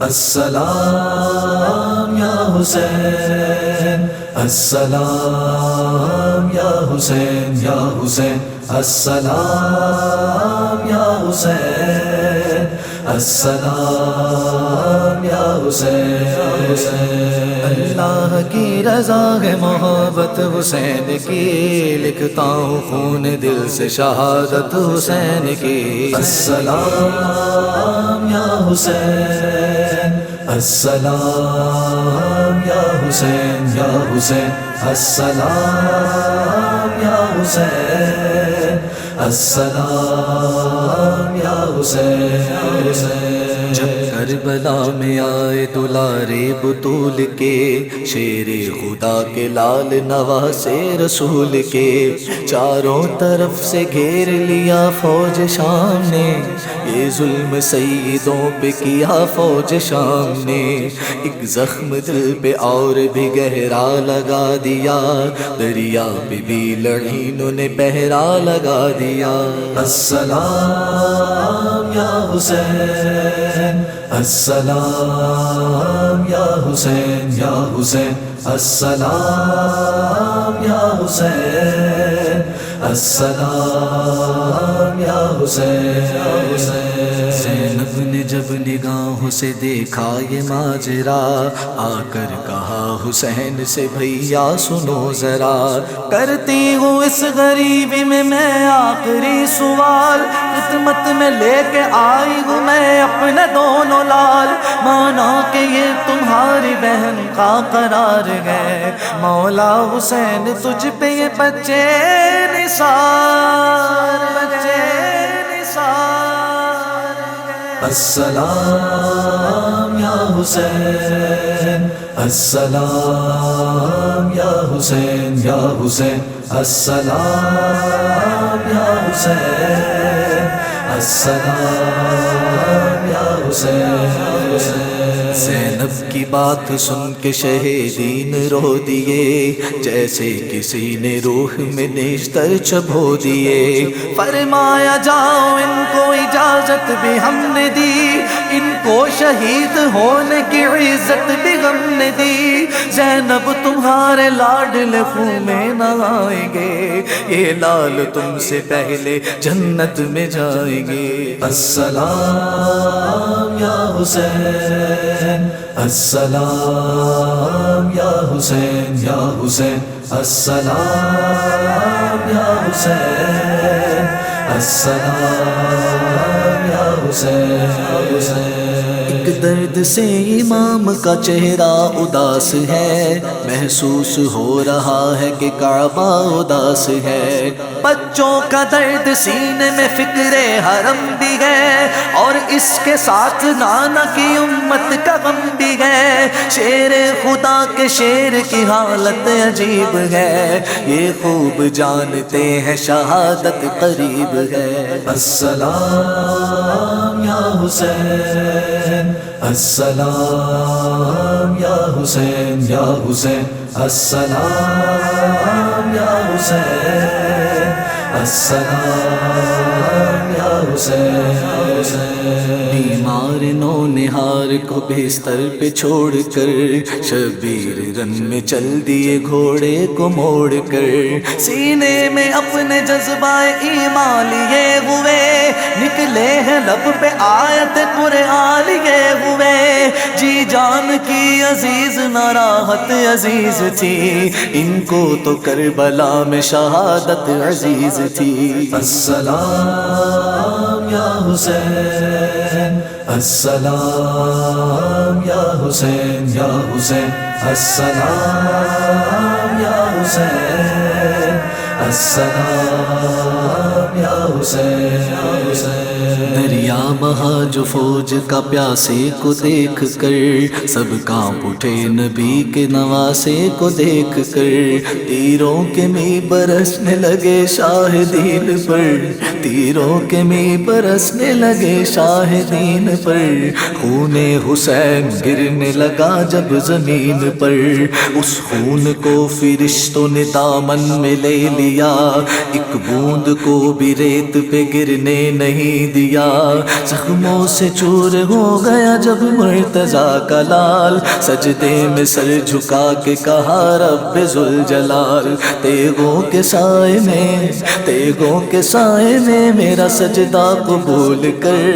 السلام یا حسین، السلام یا حسین، یا حسین، السلام یا حسین، السلام یا حسین۔ اللہ کی رضا ہے محبت حسین کی، لکھتا ہوں خون دل سے شہادت حسین کی۔ السلام یا حسین، السلام یا حسین، یا حسین، السلام یا حسین، السلام یا حسین۔ جب کربلا میں آئے دلارے بطول کے، شیر خدا کے لال نواسے رسول کے، چاروں طرف سے گھیر لیا فوج شام نے، یہ ظلم سیدوں پہ کیا فوج شام نے، ایک زخم دل پہ اور بھی گہرا لگا دیا، دریا پہ بھی لڑینوں نے پہرا لگا دیا۔ السلام یا حسین، السلام یا حسین، یا حسین، السلام یا حسین، السلام یا حسین۔ زینب نے جب نگاہوں سے دیکھا یہ ماجرا، آ کر کہا حسین سے بھیا سنو ذرا، کرتی ہوں اس غریبی میں آخری سوال، خدمت میں لے کے آئی ہوں میں اپنے دونوں لال، مانا کہ یہ تمہاری بہن کا قرار ہے، مولا حسین تجھ پہ یہ بچے نثار، بچے نثار۔ السلام یا حسین، السلام یا حسین، یا حسین، السلام یا حسین، السلام یا حسین۔ زینب کی بات سن کے شہیدین رو دیے، جیسے کسی نے روح میں نیشتر چبھو دیے، فرمایا جاؤ ان کو اجازت بھی ہم نے دی، ان کو شہید ہونے کی عزت بھی ہم نے دی، زینب تمہارے لاڈلے خون میں نہ آئیں گے، یہ لال تم سے پہلے جنت میں جائیں گے۔ السلام یا حسین، السلام یا حسین، یا حسین، السلام یا حسین، السلام یا حسین۔ ایک درد سے امام کا چہرہ اداس ہے، محسوس ہو رہا ہے کہ کعبہ اداس ہے، بچوں کا درد سینے میں فکر حرم بھی ہے، اور اس کے ساتھ نانا کی امت کا غم بھی ہے، شیر خدا کے شیر کی حالت عجیب ہے، یہ خوب جانتے ہیں شہادت قریب ہے۔ السلام یا حسین، السلام یا حسین، یا حسین، السلام یا حسین، السلام یا حسین۔ بیمار نونہار کو بستر پہ چھوڑ کر، شبیر رن میں چل دیے گھوڑے کو موڑ کر، سینے میں اپنے جذبہ ایمان لیے ہوئے، نکلے ہیں لب پہ آیت قرآن لیے ہوئے، جی جان کی عزیز ناراحت عزیز تھی، ان کو تو کربلا میں شہادت عزیز تھی۔ السلام یا حسین، السلام یا حسین، یا حسین، السلام یا حسین، السلام یا حسین۔ دریا بہا جو فوج کا پیاسے کو دیکھ کر، سب کانپ اٹھے نبی کے نواسے کو دیکھ کر، تیروں کے می برسنے لگے شاہدین پر، تیروں کے می برسنے لگے شاہدین پر، خون حسین گرنے لگا جب زمین پر، اس خون کو فرشتوں نے دامن میں لے لیا، ایک بوند کو بھی ریت پہ گرنے نہیں دیا، دیا، زخموں سے چور ہو گیا جب مرتضیٰ کا لال، سجدے میں سر جھکا کے کہا رب ذوالجلال، تیغوں کے سائے میں میرا سجدہ قبول کر،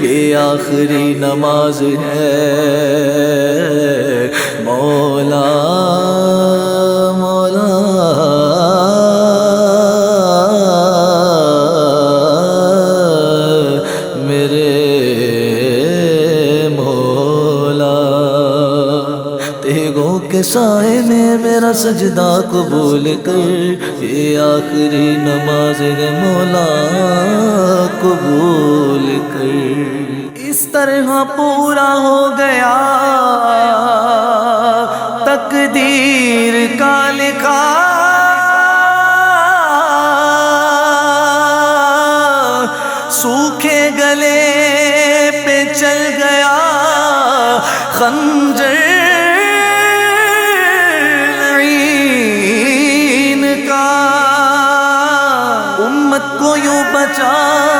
یہ آخری نماز ہے مولا مولا میرے مولا، تیغوں کے سائے میں میرا سجدہ قبول کر، یہ آخری نماز ہے مولا قبول کر۔ اس طرح پورا ہو گیا تقدیر کا لکھا، سوکھے گلے پہ چل گیا خنجر لعین کا، امت کو یوں بچایا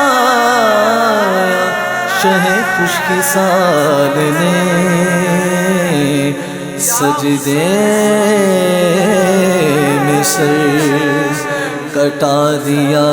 شہ خشک سال نے، سجدے میں سر کٹا دیا